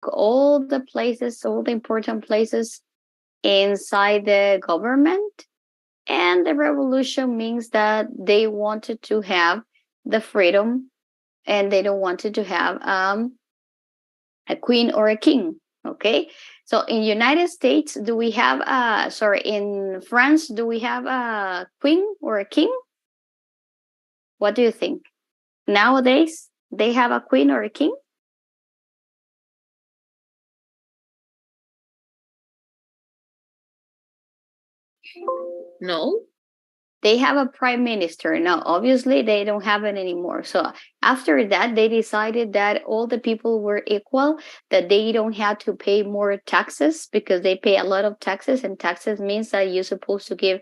all the places, all the important places inside the government. And the revolution means that they wanted to have the freedom and they don't wanted to have a queen or a king. Okay. So in United States, do we have in France, do we have a queen or a king? What do you think? Nowadays, they have a queen or a king? No. They have a prime minister. No, obviously they don't have it anymore. So after that, they decided that all the people were equal, that they don't have to pay more taxes because they pay a lot of taxes, and taxes means that you're supposed to give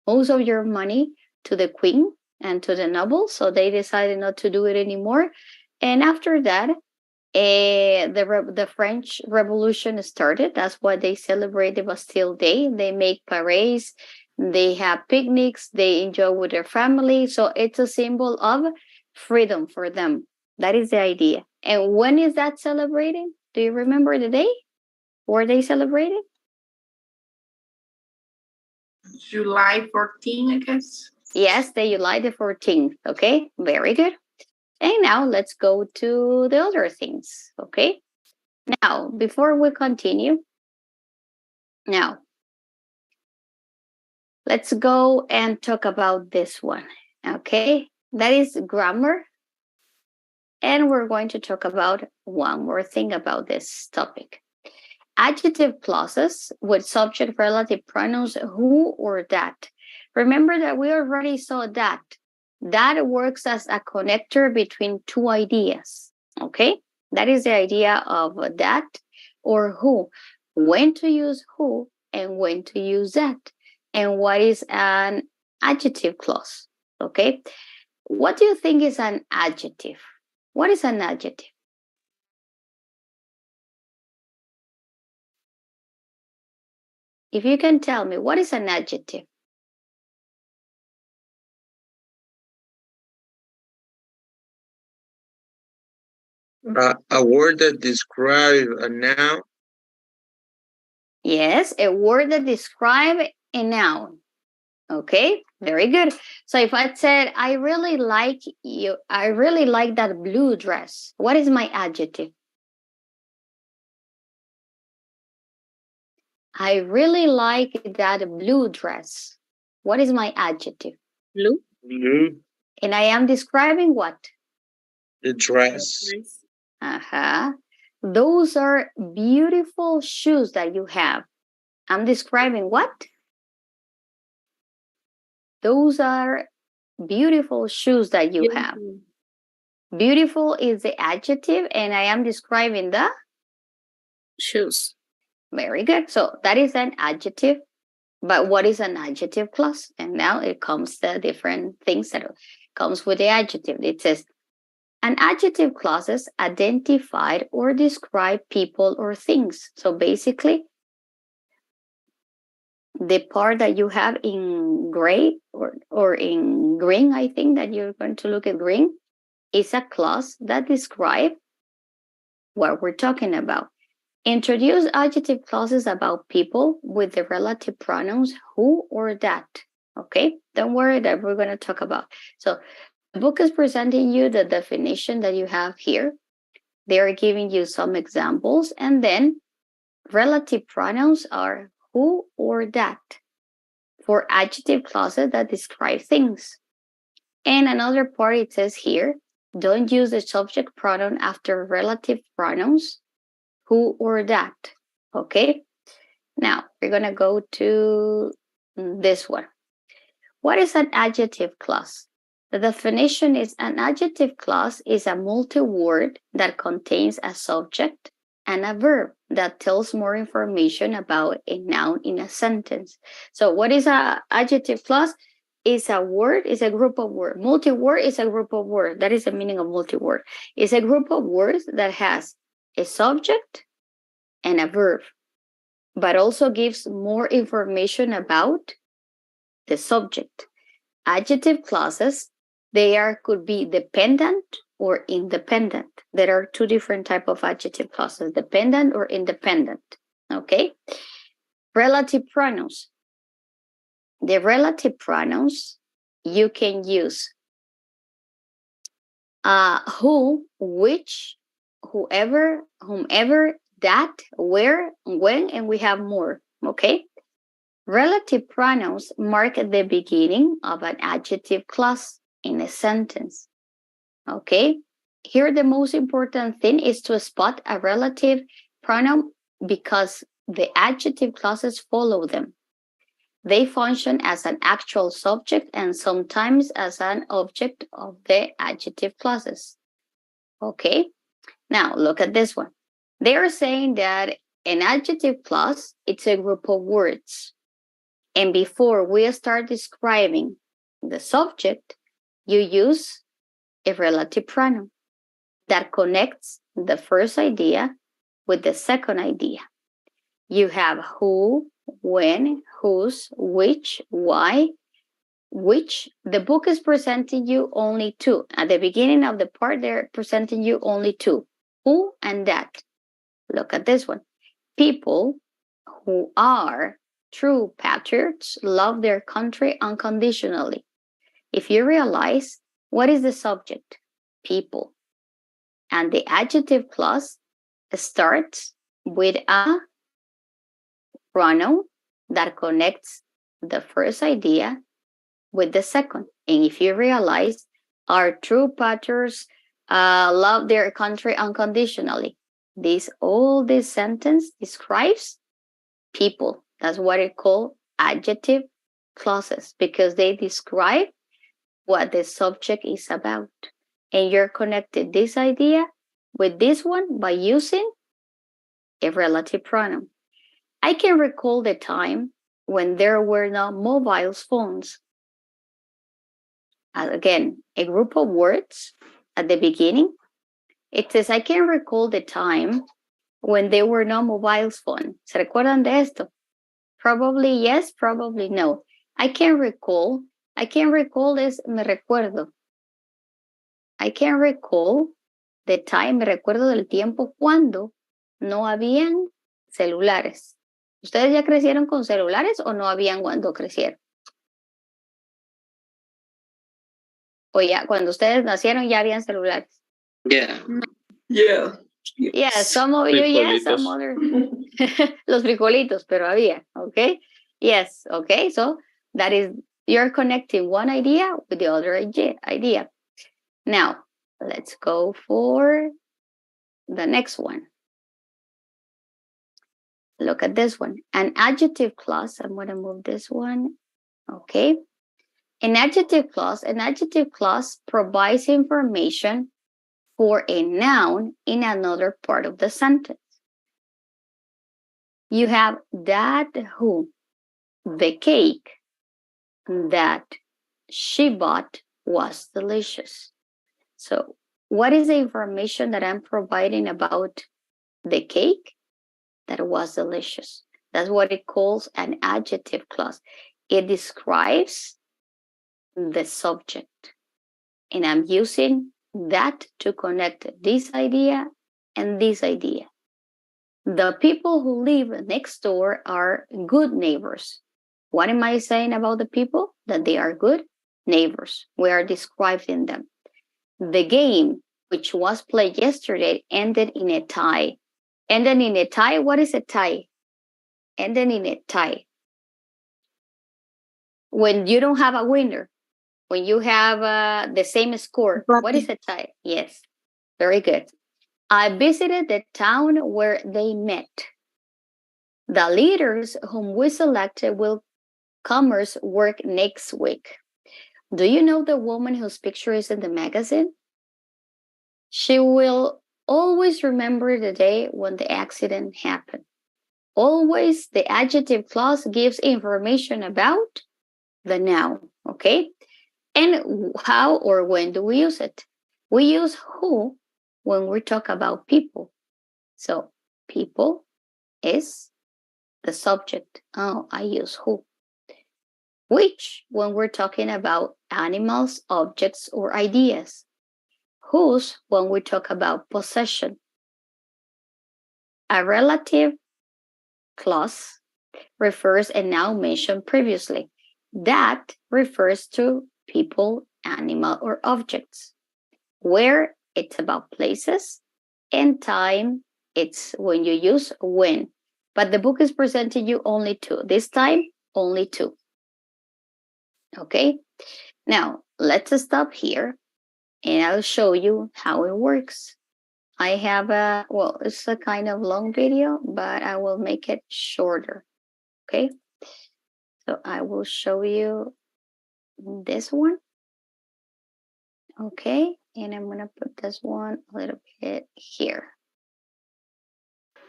most of your money to the queen and to the nobles. So they decided not to do it anymore. And after that, the French Revolution started. That's why they celebrate the Bastille Day. They make parades, they have picnics, they enjoy with their family. So it's a symbol of freedom for them. That is the idea. And when is that celebrated? Do you remember the day? Were they celebrated? July 14, I guess. Yes, the July the 14th. Okay, very good. And now let's go to the other things. Okay. Now, before we continue, now let's go and talk about this one. Okay, that is grammar. And we're going to talk about one more thing about this topic. Adjective clauses with subject relative pronouns who or that. Remember that we already saw that. That works as a connector between two ideas. Okay, that is the idea of that or who. When to use who and when to use that. And what is an adjective clause? Okay, what do you think is an adjective? What is an adjective? If you can tell me, what is an adjective? A word that describes a noun. Yes, a word that describes a noun. Okay, very good. So if I said, I really like you, I really like that blue dress, what is my adjective? I really like that blue dress. What is my adjective? Blue. Blue. And I am describing what? The dress. Those are beautiful shoes that you have. I'm describing what? Those are beautiful shoes that you have. Beautiful is the adjective, and I am describing the shoes. Very good. So that is an adjective. But what is an adjective clause? And now it comes the different things that comes with the adjective. It says, an adjective clauses identified or describe people or things. So basically, the part that you have in gray or in green, I think that you're going to look at green, is a clause that describes what we're talking about. Introduce adjective clauses about people with the relative pronouns who or that. Okay, don't worry that we're going to talk about. So the book is presenting you the definition that you have here. They are giving you some examples, and then relative pronouns are who or that for adjective clauses that describe things. And another part, it says here, don't use the subject pronoun after relative pronouns who or that. Okay, now we're going to go to this one. What is an adjective clause? The definition is an adjective clause is a multi-word that contains a subject and a verb that tells more information about a noun in a sentence. So what is an adjective clause? Is a word, is a group of words. Multi-word is a group of words. That is the meaning of multi-word. It's a group of words that has a subject and a verb, but also gives more information about the subject. Adjective clauses, could be dependent or independent. There are two different types of adjective clauses, dependent or independent. Okay? Relative pronouns. The relative pronouns, you can use who, which, whoever, whomever, that, where, when, and we have more. Okay? Relative pronouns mark the beginning of an adjective clause in a sentence. Okay? Here, the most important thing is to spot a relative pronoun because the adjective clauses follow them. They function as an actual subject and sometimes as an object of the adjective clauses. Okay? Now, look at this one. They are saying that an adjective clause, it's a group of words. And before we start describing the subject, you use a relative pronoun that connects the first idea with the second idea. You have who, when, whose, which, why, which. The book is presenting you only two. At the beginning of the part, they're presenting you only two, who and that. Look at this one. People who are true patriots love their country unconditionally. If you realize, what is the subject? People. And the adjective clause starts with a pronoun that connects the first idea with the second. And if you realize, our true patriots love their country unconditionally. All this sentence describes people. That's what it called adjective clauses because they describe what the subject is about. And you're connected this idea with this one by using a relative pronoun. I can recall the time when there were no mobile phones. Again, a group of words at the beginning. It says, I can recall the time when there were no mobile phones. ¿Se recuerdan de esto? Probably yes, probably no. I can recall is me recuerdo. I can recall the time, me recuerdo del tiempo cuando no habían celulares. ¿Ustedes ya crecieron con celulares o no habían cuando crecieron? O ya, cuando ustedes nacieron ya habían celulares. Yeah. Yeah. Yeah, some of you, yes, some other. Los frijolitos, pero había, okay? Yes, okay, so that is, you're connecting one idea with the other idea. Now, let's go for the next one. Look at this one. An adjective clause, I'm going to move this one, okay? An adjective clause provides information for a noun in another part of the sentence. You have that who, the cake that she bought was delicious. So what is the information that I'm providing about the cake that was delicious? That's what it calls an adjective clause. It describes the subject. And I'm using that to connect this idea and this idea. The people who live next door are good neighbors. What am I saying about the people? That they are good neighbors. We are describing them. The game, which was played yesterday, ended in a tie. Ended in a tie? What is a tie? Ended in a tie. When you don't have a winner, when you have the same score, what is a tie? Yes, very good. I visited the town where they met. The leaders whom we selected will commerce work next week. Do you know the woman whose picture is in the magazine? She will always remember the day when the accident happened. Always, the adjective clause gives information about the noun, okay? And how or when do we use it? We use who when we talk about people. So, people is the subject. Oh, I use who. Which when we're talking about animals, objects, or ideas. whose when we talk about possession. A relative clause refers and now mentioned previously. That refers to people, animal, or objects. Where, it's about places, and time, it's when you use when. But the book is presenting you only two. This time, only two. Okay? Now, let's stop here and I'll show you how it works. I have it's a kind of long video, but I will make it shorter. Okay? So I will show you this one. Okay, and I'm gonna put this one a little bit here.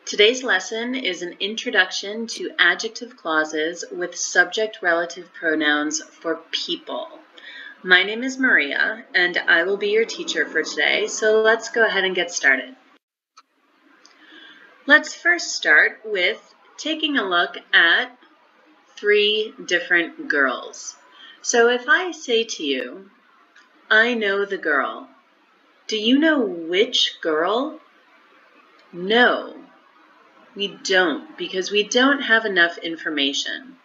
Today's lesson is an introduction to adjective clauses with subject-relative pronouns for people. My name is Maria, and I will be your teacher for today, so let's go ahead and get started. Let's first start with taking a look at 3 different girls. So if I say to you, I know the girl, do you know which girl? No, we don't, because we don't have enough information.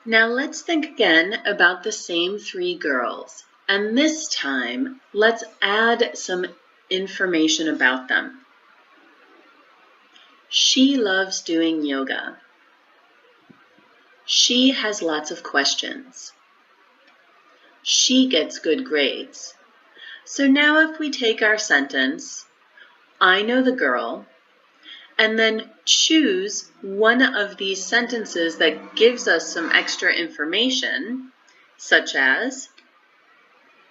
Now let's think again about the same 3 girls, and this time let's add some information about them. She loves doing yoga. She has lots of questions. She gets good grades. So now if we take our sentence, I know the girl, and then choose one of these sentences that gives us some extra information, such as,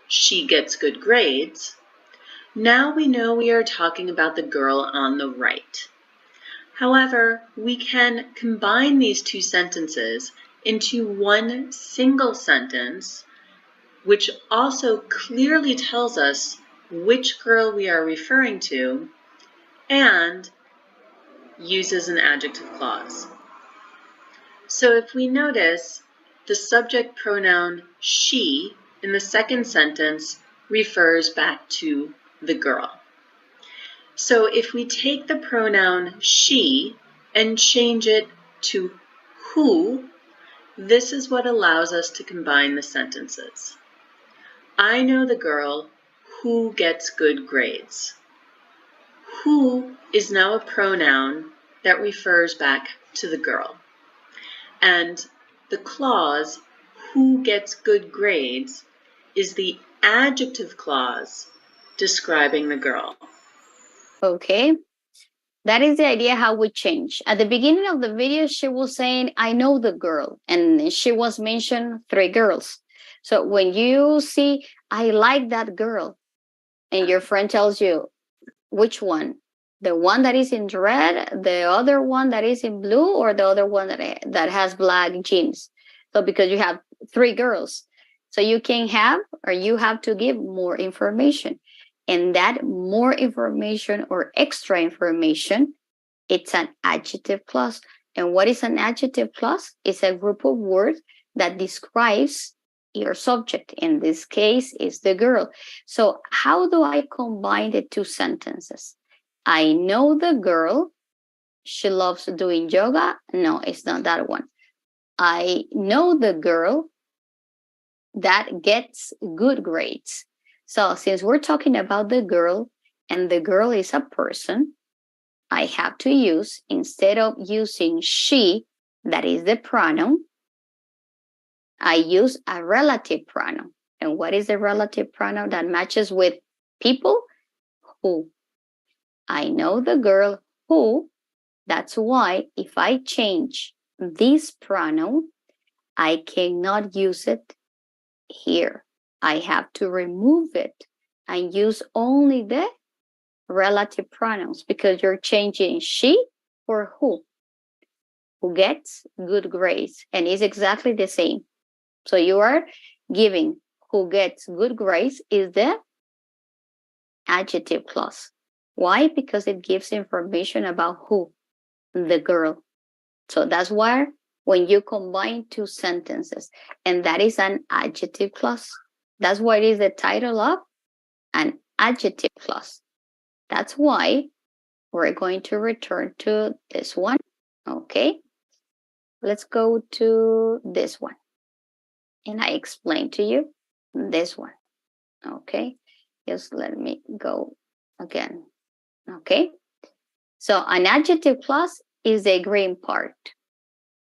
she gets good grades, now we know we are talking about the girl on the right. However, we can combine these 2 sentences into one single sentence, which also clearly tells us which girl we are referring to and uses an adjective clause. So if we notice, the subject pronoun she in the second sentence refers back to the girl. So if we take the pronoun she and change it to who, this is what allows us to combine the sentences. I know the girl who gets good grades. Who is now a pronoun that refers back to the girl. And the clause, who gets good grades, is the adjective clause describing the girl. Okay, that is the idea how we change. At the beginning of the video, she was saying, I know the girl, and she was mentioned 3 girls. So when you see, I like that girl, and your friend tells you, which one? The one that is in red, the other one that is in blue, or the other one that has black jeans? So because you have 3 girls, so you can have, or you have to give more information. And that more information or extra information, it's an adjective clause. And what is an adjective clause? It's a group of words that describes your subject. In this case, is the girl. So how do I combine the 2 sentences? I know the girl. She loves doing yoga. No, it's not that one. I know the girl that gets good grades. So since we're talking about the girl, and the girl is a person, I have to use, instead of using she, that is the pronoun, I use a relative pronoun. And what is the relative pronoun that matches with people? Who. I know the girl who. That's why if I change this pronoun, I cannot use it here. I have to remove it and use only the relative pronouns, because you're changing she for who gets good grades, and it's exactly the same. So you are giving who gets good grades is the adjective clause. Why? Because it gives information about who, the girl. So that's why when you combine 2 sentences, and that is an adjective clause. That's what is the title of an adjective clause. That's why we're going to return to this one. Okay. Let's go to this one. And I explain to you this one. Okay. Just let me go again. Okay. So an adjective clause is the green part.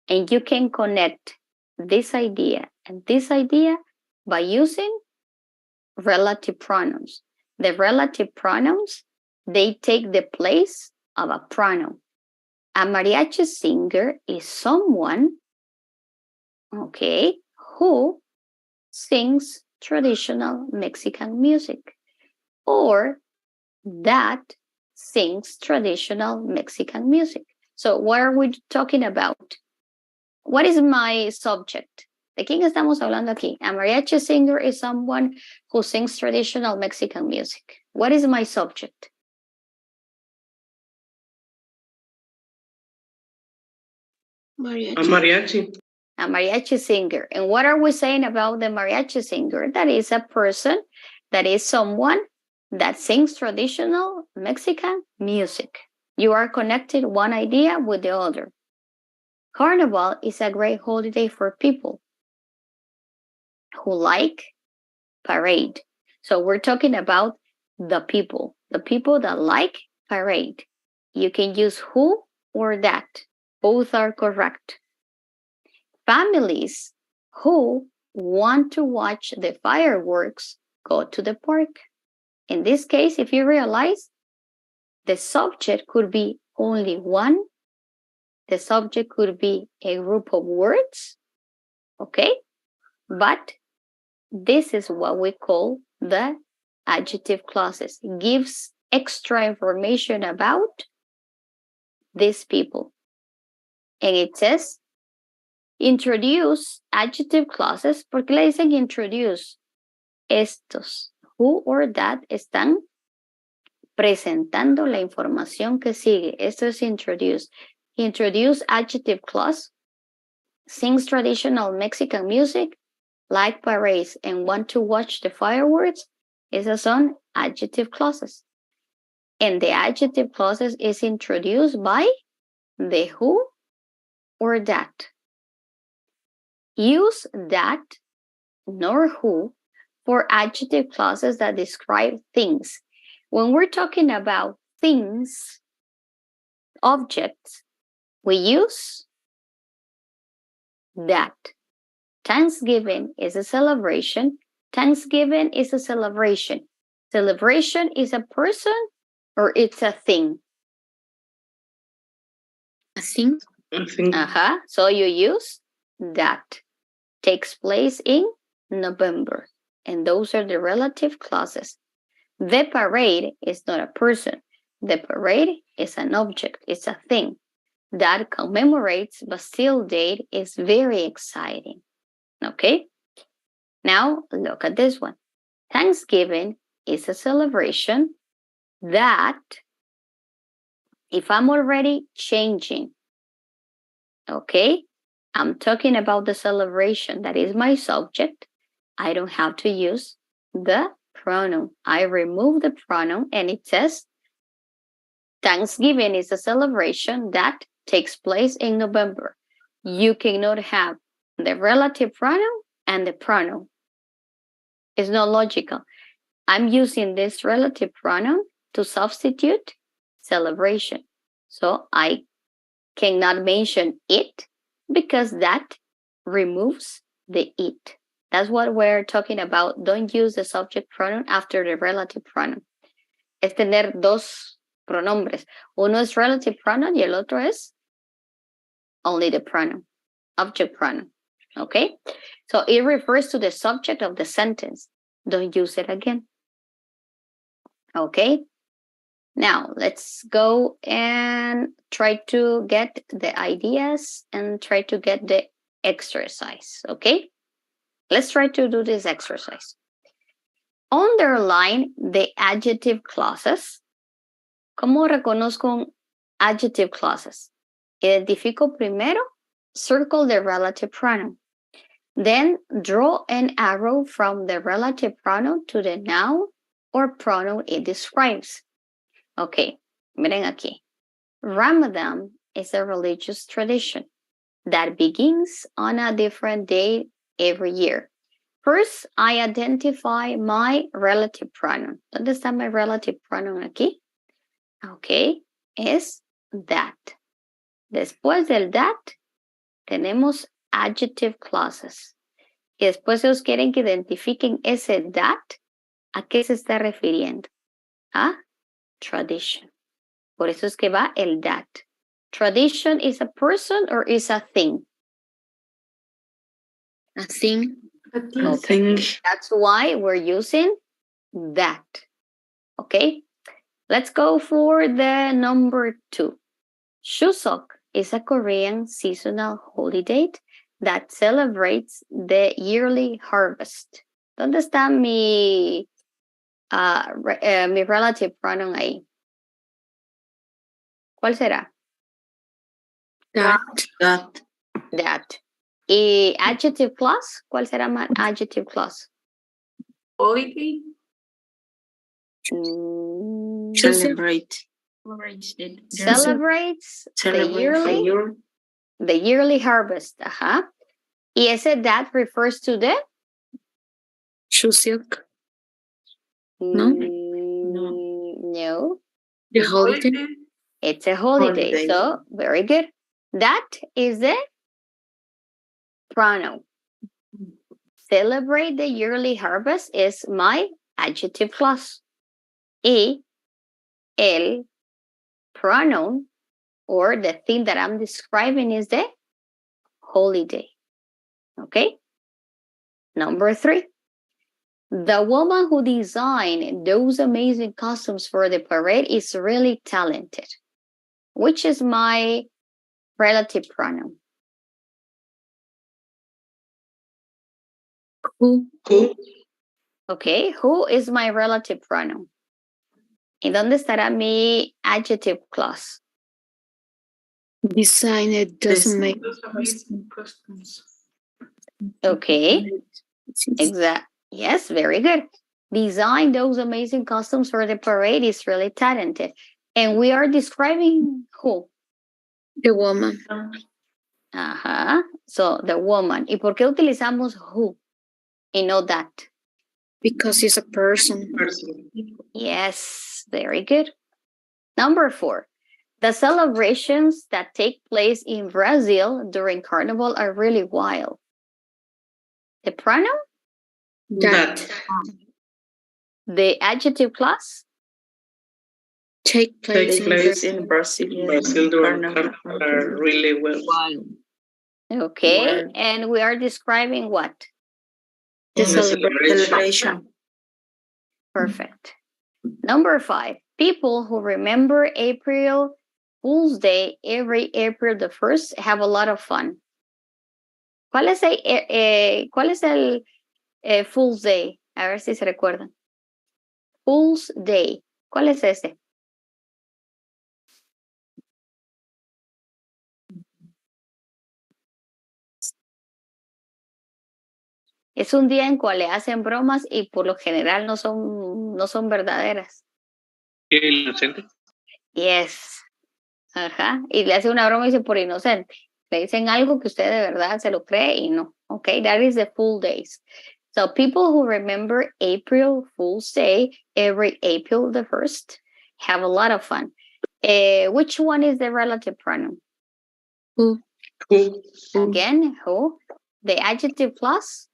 And you can connect this idea and this idea by using relative pronouns. The relative pronouns, they take the place of a pronoun. A mariachi singer is someone, okay, who sings traditional Mexican music or that sings traditional Mexican music. So what are we talking about? What is my subject? ¿De quién estamos hablando aquí? A mariachi singer is someone who sings traditional Mexican music. What is my subject? Mariachi. A mariachi. A mariachi singer. And what are we saying about the mariachi singer? That is a person, that is someone that sings traditional Mexican music. You are connecting one idea with the other. Carnival is a great holiday for people who like parade. So we're talking about the people that like parade. You can use who or that. Both are correct. Families who want to watch the fireworks go to the park. In this case, if you realize, the subject could be only one. The subject could be a group of words, okay? But this is what we call the adjective clauses. It gives extra information about these people. And it says, introduce adjective clauses. ¿Por qué le dicen introduce? Estos, who or that, están presentando la información que sigue. Esto es introduce. Introduce adjective clause. Sings traditional Mexican music, like parades, and want to watch the fireworks. Esas son adjective clauses. And the adjective clauses is introduced by the who or that. Use that nor who for adjective clauses that describe things. When we're talking about things, objects, we use that. Thanksgiving is a celebration. Thanksgiving is a celebration. Celebration is a person or it's a thing? A thing. I think So you use that. Takes place in November. And those are the relative clauses. The parade is not a person. The parade is an object. It's a thing that commemorates Bastille Day. Is very exciting. Okay? Now look at this one. Thanksgiving is a celebration that, if I'm already changing, okay, I'm talking about the celebration that is my subject, I don't have to use the pronoun. I remove the pronoun and it says Thanksgiving is a celebration that takes place in November. You cannot have the relative pronoun and the pronoun. It's not logical. I'm using this relative pronoun to substitute celebration. So I cannot mention it because that removes the it. That's what we're talking about. Don't use the subject pronoun after the relative pronoun. Es tener dos pronombres. Uno es relative pronoun y el otro es only the pronoun, object pronoun. Okay? So it refers to the subject of the sentence. Don't use it again. Okay? Now, let's go and try to get the ideas and try to get the exercise. Okay? Let's try to do this exercise. Underline the adjective clauses. ¿Cómo reconozco un adjective clauses? Identifico primero, circle the relative pronoun. Then draw an arrow from the relative pronoun to the noun or pronoun it describes. Ok, miren aquí. Ramadan is a religious tradition that begins on a different day every year. First, I identify my relative pronoun. ¿Dónde está my relative pronoun aquí? Ok, es that. Después del that, tenemos adjective clauses. Y después ellos quieren que identifiquen ese that, ¿a qué se está refiriendo? A tradition. Por eso es que va el that. Tradition is a person or is a thing? A thing. Okay. That's why we're using that. Okay. Let's go for the number 2. Chuseok is a Korean seasonal holiday that celebrates the yearly harvest. ¿Dónde está mi relative pronoun ahí? ¿Cuál será? That. Y adjective clause, ¿cuál será mi adjective clause? Holiday. Celebrate. Celebrates the yearly harvest. Ajá. Y ese that refers to the Chuseok. no. The holiday. It's a holiday. So very good. That is the pronoun. Celebrate the yearly harvest is my adjective clause. Y el pronoun or the thing that I'm describing is the holiday. Okay? Number 3. The woman who designed those amazing costumes for the parade is really talented. Which is my relative pronoun? Who? Okay, who is my relative pronoun? ¿Y dónde estará mi adjective clause? Designed doesn't make customs. Okay, exact. Yes, very good. Design those amazing costumes for the parade is really talented. And we are describing who? The woman. Ajá. So, the woman. ¿Y por qué utilizamos who y no that? Because he's a person. Yes, very good. Number 4. The celebrations that take place in Brazil during Carnival are really wild. The pronoun? That. The adjective clause? Take place in Brazil. Brazil during Carnival are really wild. Okay, Wild. and we are describing what? The celebration. celebration. Perfect. Number 5. People who remember April Fool's Day every April the 1st have a lot of fun. ¿Cuál es el Fool's Day? A ver si se recuerdan. Fool's Day. ¿Cuál es ese? Es un día en cual le hacen bromas y por lo general no son verdaderas. Inocente. Yes. Ajá. Y le hace una broma y dice por inocente. Le dicen algo que usted de verdad se lo cree y no. Okay, that is the Fool Days. So people who remember April Fool's Day every April the 1st have a lot of fun. Which one is the relative pronoun? Who? Again, who? The adjective clause?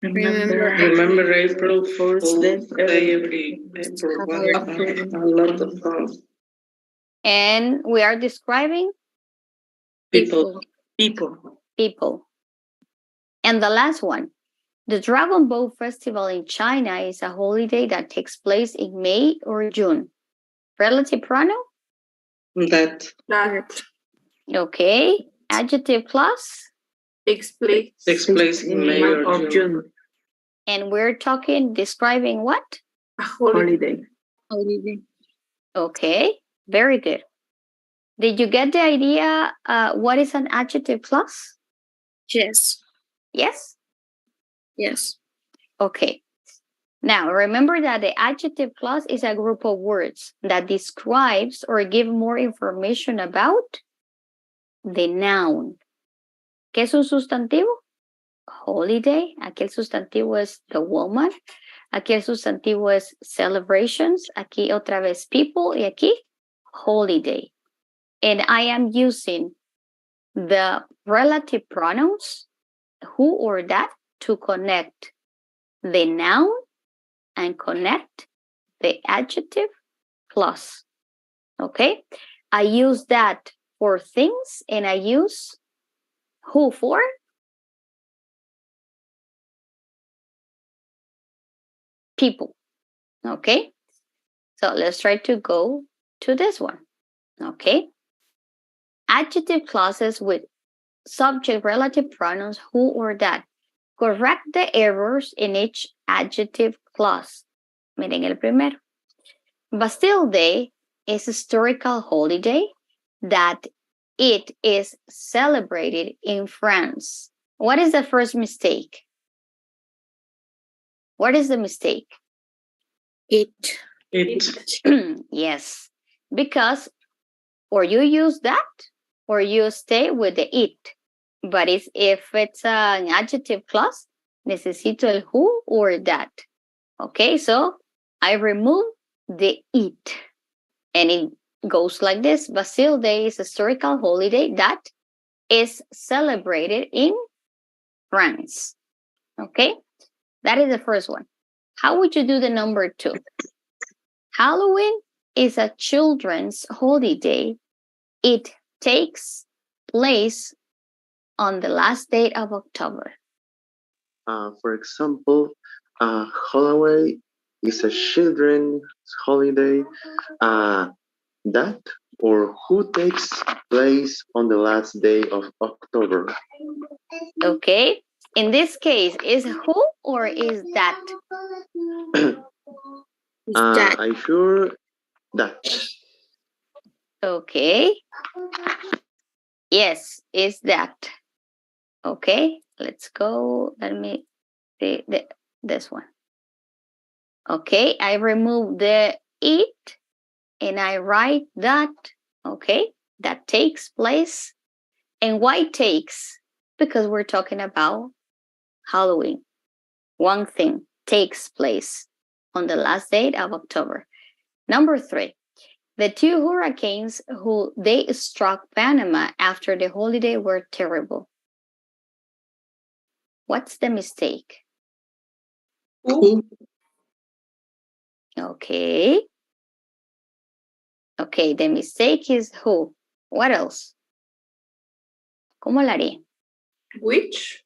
Remember April Fool's Day every April. A lot of fun. And we are describing People. And the last one, the Dragon Boat Festival in China is a holiday that takes place in May or June. Relative pronoun? That. Okay. Adjective clause? Takes place in May or June. And we're describing what? A holiday. Okay. Very good. Did you get the idea what is an adjective clause? Yes. Yes? Yes. Okay. Now, remember that the adjective clause is a group of words that describes or give more information about the noun. ¿Qué es un sustantivo? Holiday. Aquí el sustantivo es the woman. Aquí el sustantivo es celebrations. Aquí otra vez people. Y aquí holiday. And I am using the relative pronouns, who or that, to connect the noun and connect the adjective clause. Okay? I use that for things and I use who for people. Okay? So let's try to go to this one. Okay? Adjective clauses with subject relative pronouns who or that. Correct the errors in each adjective clause. Miren el primero. Bastille Day is a historical holiday that it is celebrated in France. What is the first mistake? What is the mistake? It. Yes, because or you use that or you stay with the it. But if it's an adjective clause, necesito el who or that. Okay, so I remove the it. And it goes like this. Bastille Day is a historical holiday that is celebrated in France. Okay, that is the first one. How would you do the number 2? Halloween is a children's holiday. It takes place on the last day of October. For example, Halloween is a children's holiday that or who takes place on the last day of October. Okay, in this case, is who or is that? That. I'm sure that. Okay. Yes, is that. Okay, let's go. Let me see this one. Okay, I remove the it and I write that. Okay, that takes place. And why takes? Because we're talking about Halloween. One thing takes place on the last day of October. Number 3, the 2 hurricanes who they struck Panama after the holiday were terrible. What's the mistake? Who? Okay. Okay, the mistake is who. What else? ¿Cómo la haré? Which?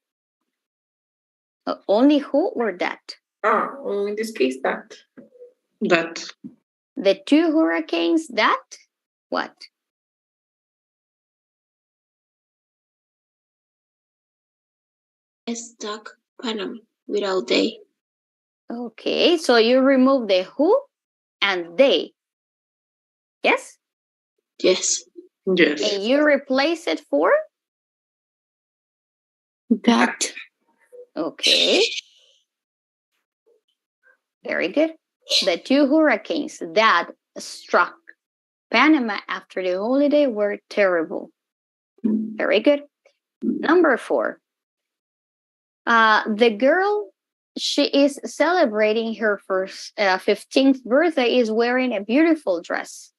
Only who or that? In this case, that. That. The 2 hurricanes that? What? Stuck Panama without they. Okay, so you remove the who and they. Yes? Yes. Yes. And you replace it for? That. Okay. Very good. The 2 hurricanes that struck Panama after the holiday were terrible. Very good. Number 4. The girl, she is celebrating her 15th birthday, is wearing a beautiful dress.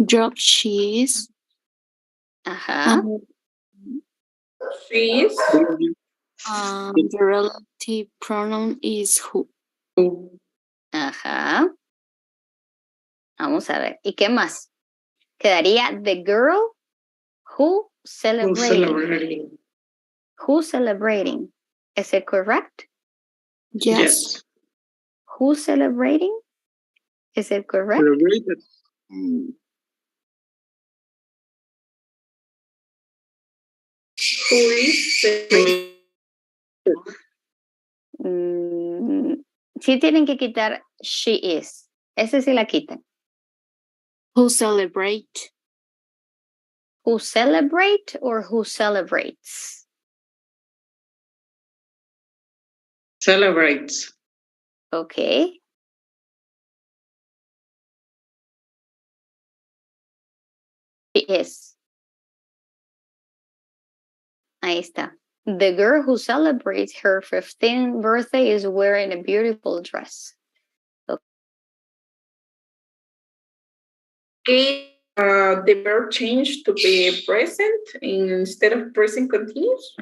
Drop cheese. Uh-huh. She is. The relative pronoun is who. Who? Ajá. Vamos a ver. ¿Y qué más? Quedaría the girl who celebrating. Celebrating. Who celebrating? Is it correct? Yes. Who celebrating? Is it correct? Celebrated. Who is celebrating? Sí tienen que quitar she is. Ese sí la quitan. Who celebrate. Who celebrate or who celebrates? Celebrates. Okay. Yes. Ahí está. The girl who celebrates her 15th birthday is wearing a beautiful dress. Okay. The verb changed to be present instead of present continuous.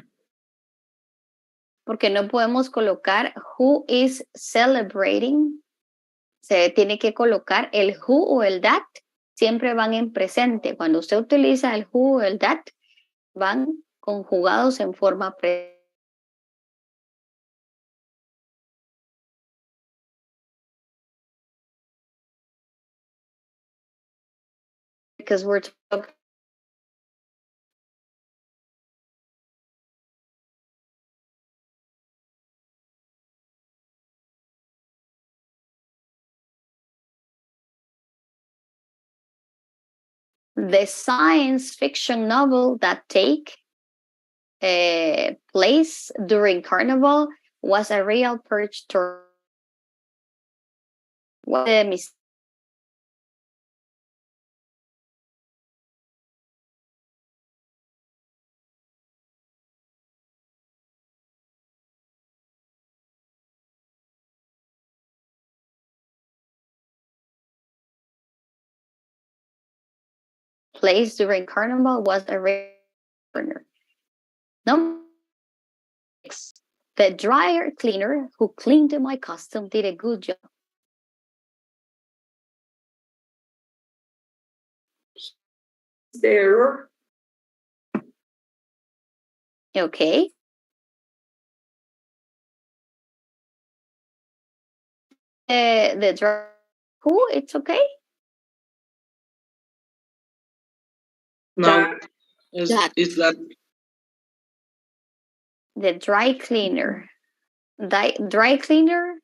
Porque no podemos colocar who is celebrating. Se tiene que colocar el who o el that. Siempre van en presente. Cuando usted utiliza el who o el that, van conjugados en forma presente. Because we're talking the science fiction novel that take place during Carnival was a real purge story. What the place during Carnival was a real burner. Number 6. The dryer cleaner who cleaned my costume did a good job. There. Okay. The dryer who? It's okay. No. That. Is that The dry cleaner. Dry cleaner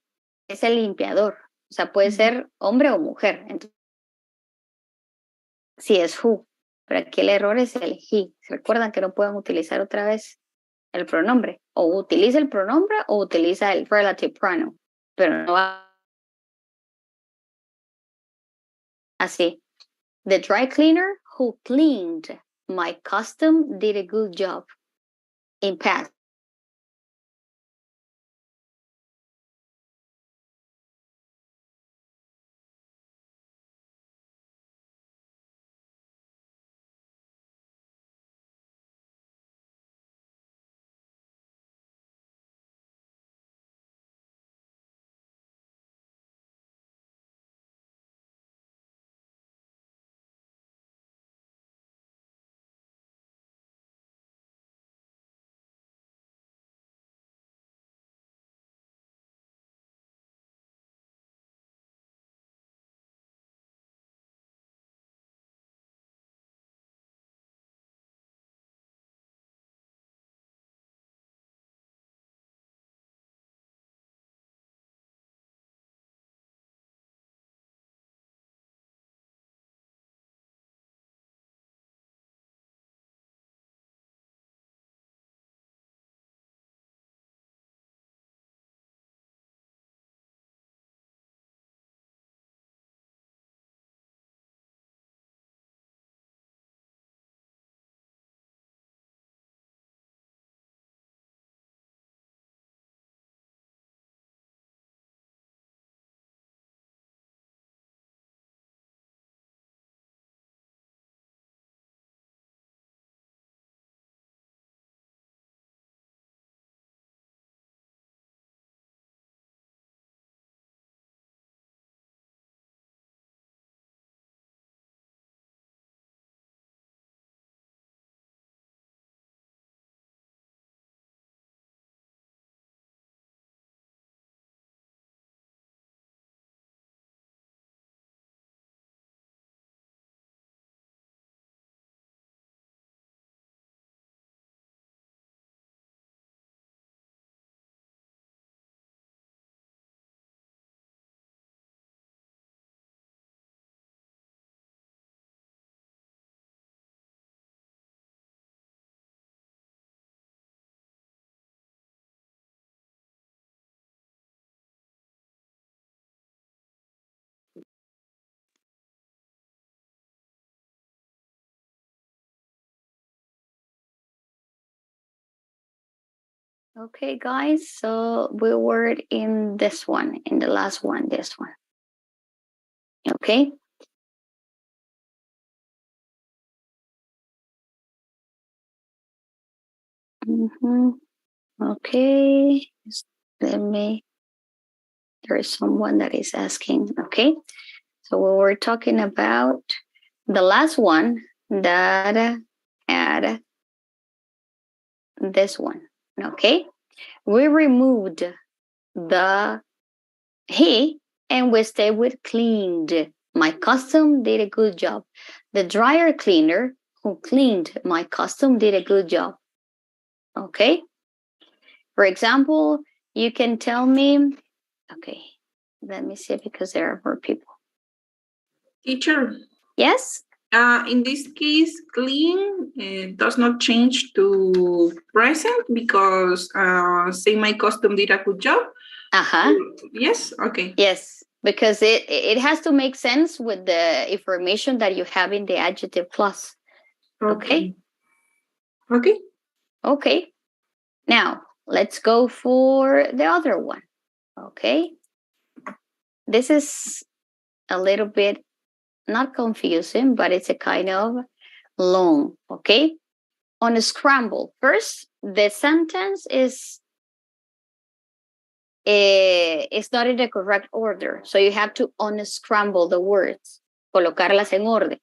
es el limpiador. O sea, puede ser hombre o mujer. Entonces, sí es who. Pero aquí el error es el he. ¿Se recuerdan que no pueden utilizar otra vez el pronombre? O utiliza el pronombre o utiliza el relative pronoun. Pero no va así. The dry cleaner who cleaned my costume did a good job. In past. Okay, guys, so we were in this one, in the last one, this one. Okay. Okay. Let me, there is someone that is asking. Okay. So we were talking about the last one that had this one. Okay. We removed the he and we stayed with cleaned. My custom did a good job. The dryer cleaner who cleaned my custom did a good job. Okay. For example, you can tell me, okay, let me see because there are more people. Teacher. Yes? In this case, clean does not change to present because say my custom did a good job. Uh-huh. Yes, okay. Yes, because it has to make sense with the information that you have in the adjective clause. Okay? Okay. Okay. Now, let's go for the other one. Okay? This is a little bit not confusing, but it's a kind of long. Okay? On a scramble, first, the sentence is it's not in the correct order. So you have to unscramble the words, colocarlas en orden.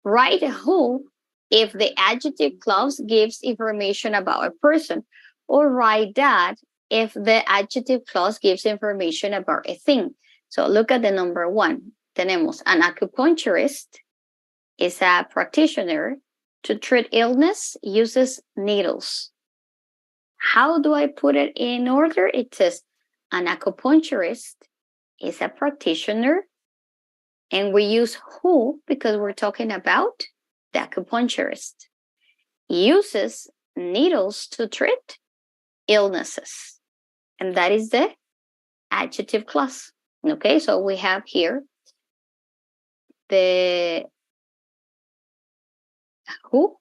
Write who if the adjective clause gives information about a person, or write that if the adjective clause gives information about a thing. So look at the number one. Tenemos an acupuncturist is a practitioner to treat illness, uses needles. How do I put it in order? It says an acupuncturist is a practitioner, and we use who because we're talking about the acupuncturist. Uses needles to treat illnesses. And that is the adjective clause. Okay, so we have here the who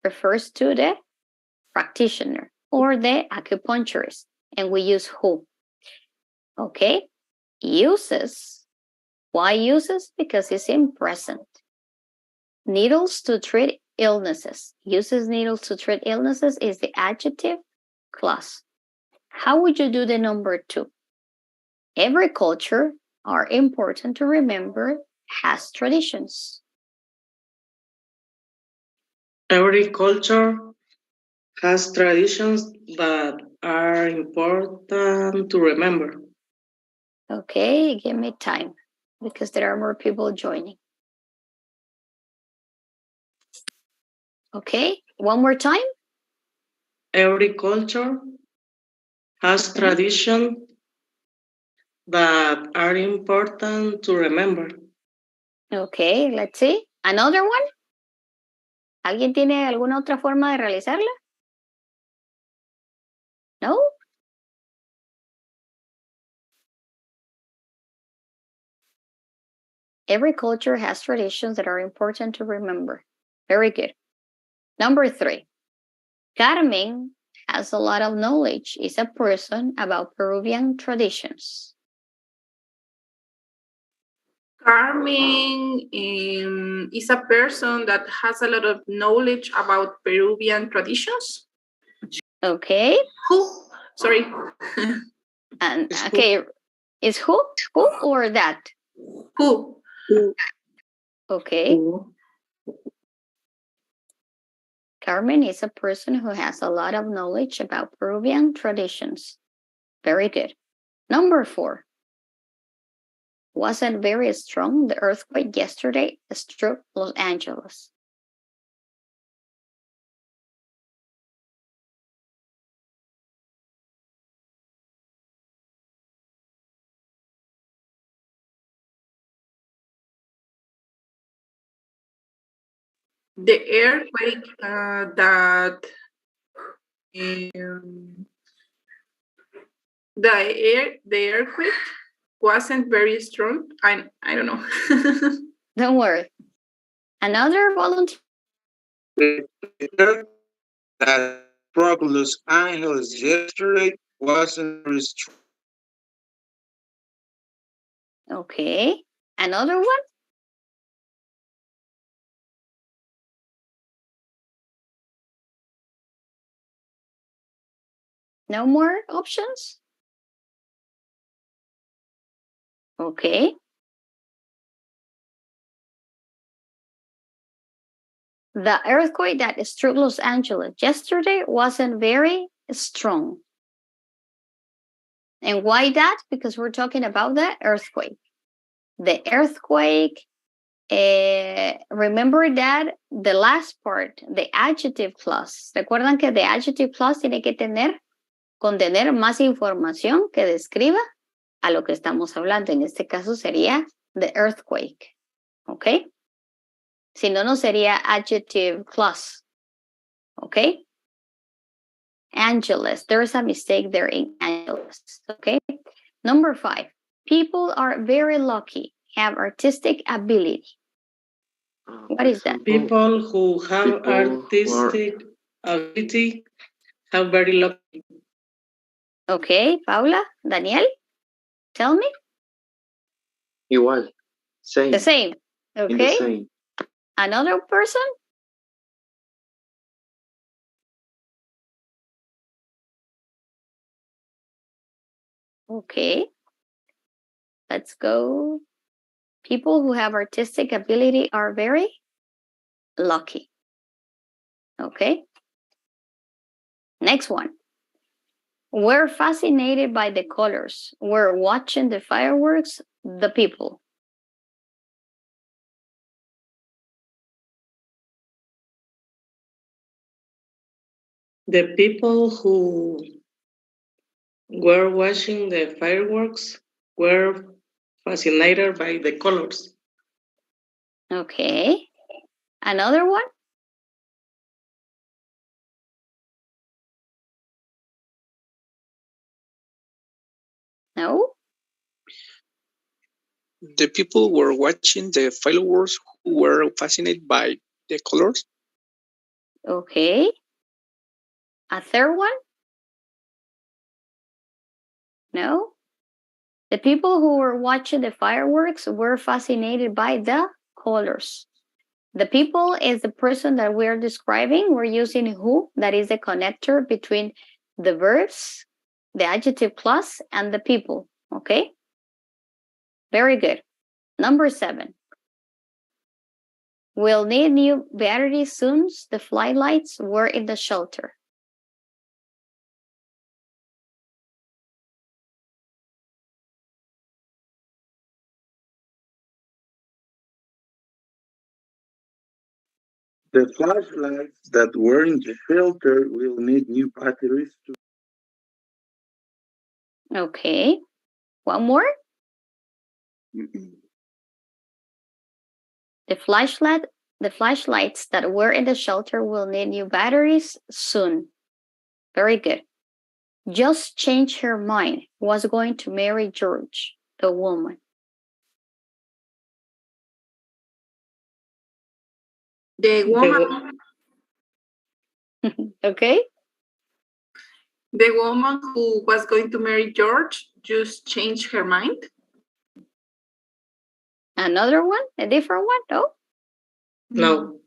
refers to the practitioner or the acupuncturist, and we use who. Okay, uses. Why uses? Because it's in present. Needles to treat illnesses. Uses needles to treat illnesses is the adjective clause. How would you do the number two? Every culture, are important to remember, has traditions. Every culture has traditions that are important to remember. Okay, give me time because there are more people joining. Okay, one more time. Every culture has traditions that are important to remember. Okay, let's see. Another one. ¿Alguien tiene alguna otra forma de realizarla? No? Every culture has traditions that are important to remember. Very good. Number three. Carmen has a lot of knowledge. Is a person about Peruvian traditions. Carmen is a person that has a lot of knowledge about Peruvian traditions. Okay. Who? Sorry. And okay, is who or that? Who? Okay. Carmen is a person who has a lot of knowledge about Peruvian traditions. Very good. Number four. Wasn't very strong. The earthquake yesterday struck Los Angeles. The earthquake that the earthquake wasn't very strong. I don't know. Don't worry. Another volunteer. That Broke Los Angeles yesterday wasn't very strong. Okay. Another one? No more options? Okay. The earthquake that struck Los Angeles yesterday wasn't very strong. And why that? Because we're talking about the earthquake. The earthquake, remember that the last part, the adjective clause. Recuerdan que the adjective clause tiene que contener más información que describa a lo que estamos hablando. En este caso sería the earthquake. ¿Ok? Si no, no sería adjective clause. ¿Ok? Angeles. There is a mistake there in Angeles. Okay. Number 5. People are very lucky, have artistic ability. What is that? People who have artistic ability have very lucky. Okay, Paula, Daniel, tell me. Igual. Same. The same. In the Okay. same. Another person? Okay. Let's go. People who have artistic ability are very lucky. Okay. Next one. We're fascinated by the colors. We're watching the fireworks, the people. The people who were watching the fireworks were fascinated by the colors. Okay. Another one? No? The people were watching the fireworks who were fascinated by the colors. Okay. A third one? No? The people who were watching the fireworks were fascinated by the colors. The people is the person that we're describing. We're using who, that is the connector between the verbs, the adjective clause, and the people. Okay? Very good. Number 7. We'll need new batteries soon. The flight lights were in the shelter. The flashlights that were in the shelter will need new batteries too. Okay. One more. The flashlights that were in the shelter will need new batteries soon. Very good. Just changed her mind. Was going to marry George, the woman. The woman, Okay. the woman who was going to marry George just changed her mind. Another one? A different one? No? No.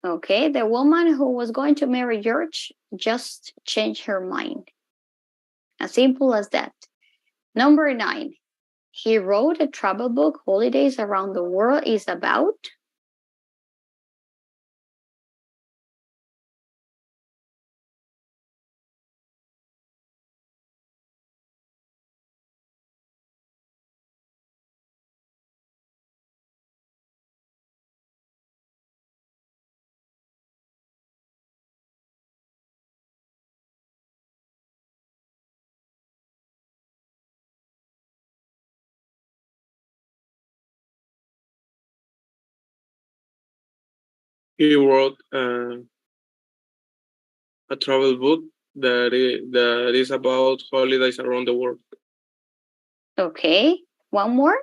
Okay. The woman who was going to marry George just changed her mind. As simple as that. Number 9. He wrote a travel book, Holidays Around the World is about. He wrote a travel book that is about holidays around the world. Okay. One more.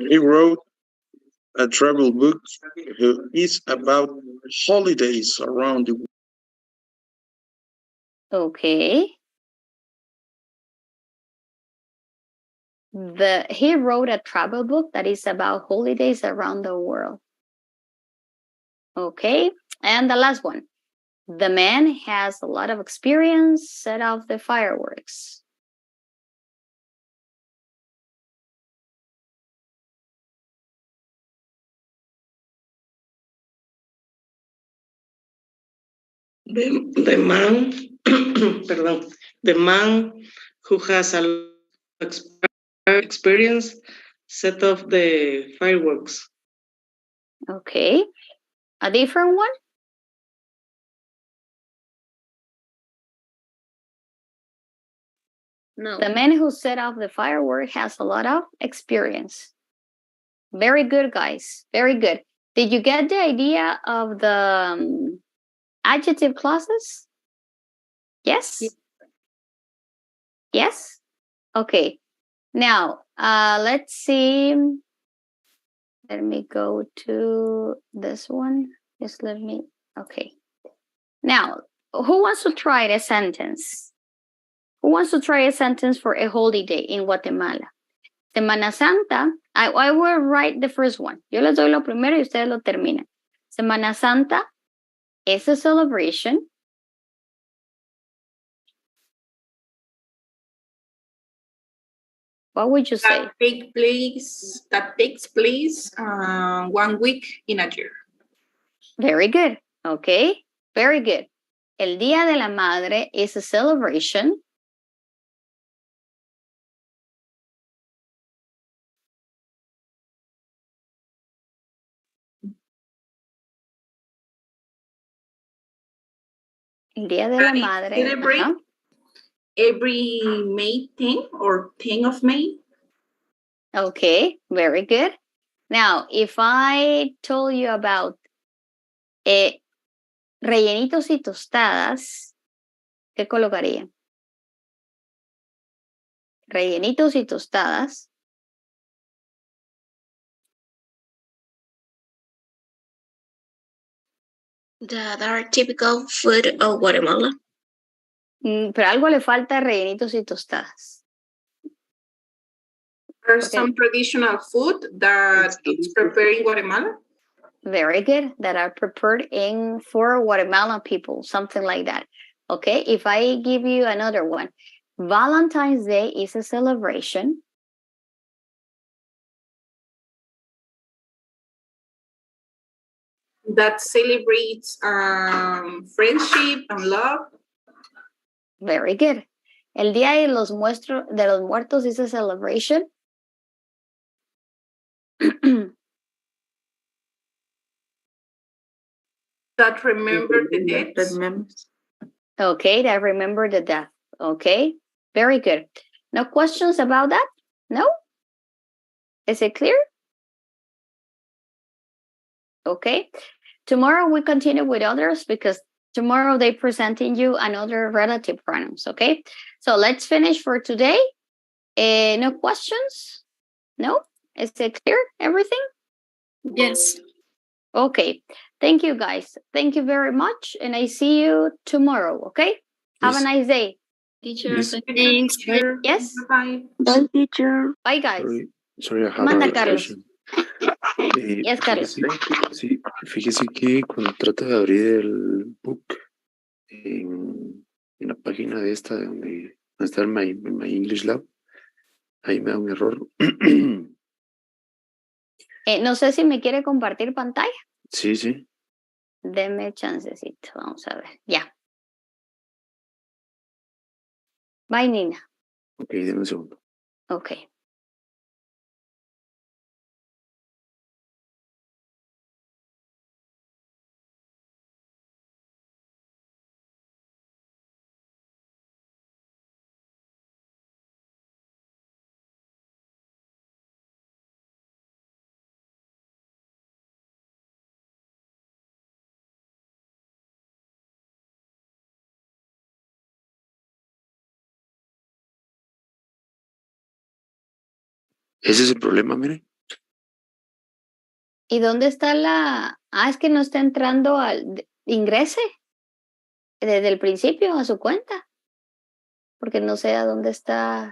He wrote a travel book is about holidays around the world. Okay. He wrote a travel book that is about holidays around the world. Okay. And the last one. The man has a lot of experience set off the fireworks. The man, perdón, the man who has a lot of experience set off the fireworks. Okay. A different one? No. The man who set off the firework has a lot of experience. Very good, guys. Very good. Did you get the idea of the adjective clauses? Yes? Yes? Okay. Now, let's see. Let me go to this one. Just let me, okay. Now, who wants to try a sentence? Who wants to try a sentence for a holiday in Guatemala? Semana Santa, I will write the first one. Yo les doy lo primero y ustedes lo terminan. Semana Santa is a celebration. What would you say? That takes place 1 week in a year. Very good. Okay. Very good. El Día de la Madre is a celebration. El Día de la Madre. Celebrate every May 10 or 10 of May. Okay, very good. Now, if I told you about rellenitos y tostadas, ¿qué colocaría? Rellenitos y tostadas. That are typical food of Guatemala. Pero algo le falta a rellenitos y tostadas. There's some traditional food that is prepared in Guatemala. Very good. That are prepared for Guatemalan people, something like that. Okay, if I give you another one. Valentine's Day is a celebration. That celebrates friendship and love. Very good. El Día de los Muertos is a celebration. That remember the dead. Okay, that remember the death. Okay, very good. No questions about that? No? Is it clear? Okay. Tomorrow we continue with others because tomorrow they presenting you another relative pronouns. Okay. So let's finish for today. No questions? No? Is it clear? Everything? Yes. Okay. Thank you, guys. Thank you very much. And I see you tomorrow. Okay. Have a nice day. Teacher, Yes. thanks. Yes. Bye. Bye, teacher. Bye, guys. Sorry, I have Manda, a Carlos. question. Yes, Carlos. Sí, fíjese que cuando trata de abrir el book en la página de esta donde está el my English Lab, ahí me da un error. No sé si me quiere compartir pantalla. Sí, sí. Deme chancecito. Vamos a ver. Ya. Bye, Nina. Ok, denme un segundo. Ok. Ese es el problema, mire. ¿Y dónde está la...? Ah, es que no está entrando al... Ingrese desde el principio a su cuenta. Porque no sé a dónde está